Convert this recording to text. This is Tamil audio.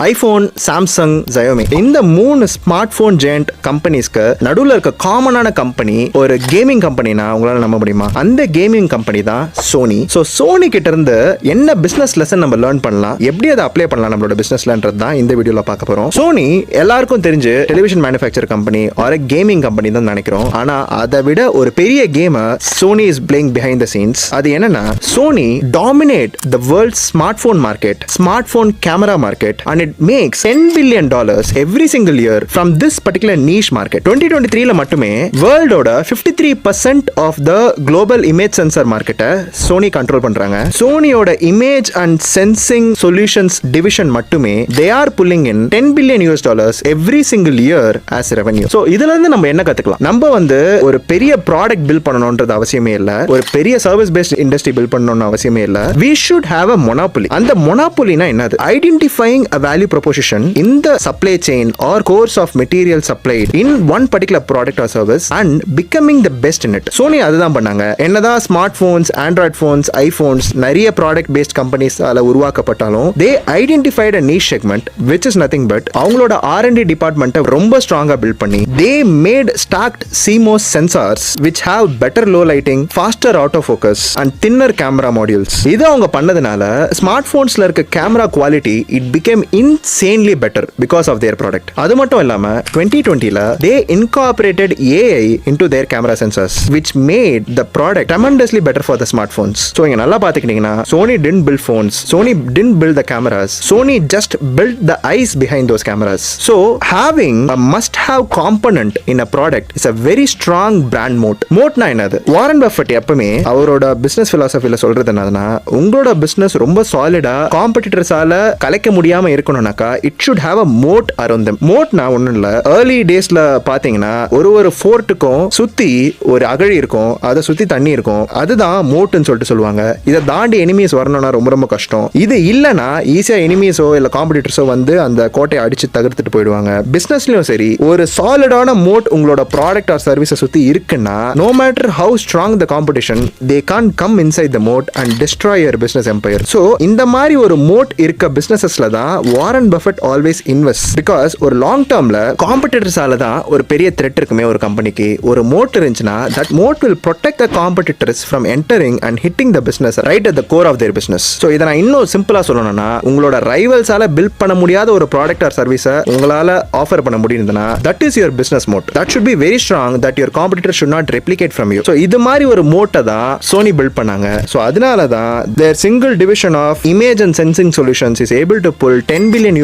ஐபோன், சாம்சங், Xiaomi இந்த 3 ஸ்மார்ட் போன் ஜெயண்ட் கம்பெனிஸ்க்கு நடுவுல இருக்க காமனான கம்பெனி ஒரு கேமிங் கம்பெனினா உங்களால நம்ப முடியுமா? அந்த கேமிங் கம்பெனி தான் சோனி. சோனி கிட்ட இருந்து என்ன பிசினஸ் லெசன் நம்ம லேர்ன் பண்ணலாம், எப்படி அதை அப்ளை பண்ணலாம் நம்மளோட பிசினஸ்லன்றது தான் இந்த வீடியோல பார்க்க போறோம். சோனி எல்லாருக்கும் தெரிஞ்சு டெலிவிஷன் மேனுஃபேக்சர் கம்பெனி ஒரு கேமிங் கம்பெனி தான் நினைக்கிறோம். ஆனா அதை விட ஒரு பெரிய game Sony is playing behind the scenes. அது என்னன்னா, Sony dominate the world smart phone market, smart phone camera market, and it makes $10 billion every single year from this particular niche market. 2023 மட்டுமே வேர்ல்டோட 53% of the global image sensor market Sony control பண்றாங்க. சோனியோட image and sensing solutions division மட்டுமே they are pulling in $10 billion every single year as revenue. So இதுல இருந்து நம்ம என்ன கத்துக்கலாம்? நம்ம ஒரு பெரிய ப்ராடக்ட் பில்ட் பண்ணணும்ன்றது அவசியமே இல்ல, ஒரு பெரிய சர்வீஸ் பேஸ்ட் இண்டஸ்ட்ரி பில்ட் பண்ணணும்னு அவசியமே இல்ல. we should have a monopoly. அந்த monopolyனா என்னது? Identifying a value proposition in the supply chain or course of material supplied in one particular product or service and becoming the best in it. Sony அதுதான் பண்ணாங்க. என்னதான் smart phones, Android phones, iPhones நிறைய ப்ராடக்ட் பேஸ்ட் கம்பெனிஸால உருவாக்கப்பட்டாலும் they identified a niche segment which is nothing but அவங்களோட R&D டிபார்ட்மெண்ட்டை ரொம்ப ஸ்ட்ராங்கா பில்ட் பண்ணி they made stacked CMOS sensors which have better low lighting, faster autofocus and thinner camera modules. இது அவங்க பண்ணதுனால ஸ்மார்ட் போன்ஸ்ல இருக்க camera quality it became insanely better because of their product. அது மட்டும் இல்லாம 2020ல they incorporated AI into their camera sensors which made the product tremendously better for the smartphones. So இங்க நல்லா பாத்துக்கிட்டீங்கன்னா Sony didn't build phones, Sony didn't build the cameras, Sony just built the eyes behind those cameras. So having a must have component in a product is a very strong brand moat. moatனா என்னது? வாரன் பஃபெட் எப்பவுமே அவரோட பிசினஸ் பிலாசபில சொல்றது என்னதுன்னா, உங்களோட பிசினஸ் ரொம்ப சாலிடா காம்படிட்டர்ஸால கலைக்க முடியாம இருக்கணும்னாக்கா it should have a moat around them. moatனா ஒண்ணும் இல்ல, early daysல பாத்தீங்கன்னா ஒரு ஃபோர்ட்டுக்கும் சுத்தி ஒரு அகழி இருக்கும், அதை சுத்தி தண்ணி இருக்கும், அதுதான் மோட்னு சொல்லிட்டு சொல்லுவாங்க. இதை தாண்டி எனிமீஸ் வரணும்னா ரொம்ப கஷ்டம். இது இல்லனா ஈஸியா எனிமீஸோ இல்ல காம்படிட்டர்ஸோ அந்த கோட்டையை அடிச்சு தகர்த்துட்டு போயிடுவாங்க. பிசினஸ்லயும் சரி, ஒரு சாலிடான மோட் உங்களோட ப்ராடக்ட் ஆர் சர்வீஸை சுத்தி இருக்குன்னா no matter how strong the competition they can't come inside the moat and destroy your business empire. So இந்த மாதிரி ஒரு மோட் இருக்க பிசினஸஸ்ல தான் Warren Buffett always invest. Because ஒரு லாங் டர்ம்ல காம்படிட்டர்ஸால தான் ஒரு பெரிய த்ரெட் இருக்குமே ஒரு கம்பெனிக்கு. ஒரு மோட் இருந்துச்சுன்னா that moat will protect the competitors from entering and hitting the business right at the core of their business. So இதை நான் இன்னும் சிம்பிளா சொல்லணும்னா, உங்களோட ரைவல்ஸால பில்ட் பண்ண முடியாத ஒரு ப்ராடக்ட் ஆர் சர்வீஸை உங்களால ஆஃபர் பண்ண முடியுதுன்னா that is your business moat. That should be very strong that your competitor should not replicate from you. So இது மாதிரி ஒரு மோட்டை தான் சோனி பில்ட் பண்ணாங்க. So அதனால தான் their single division of image and sensing solutions is able to pull $10 billion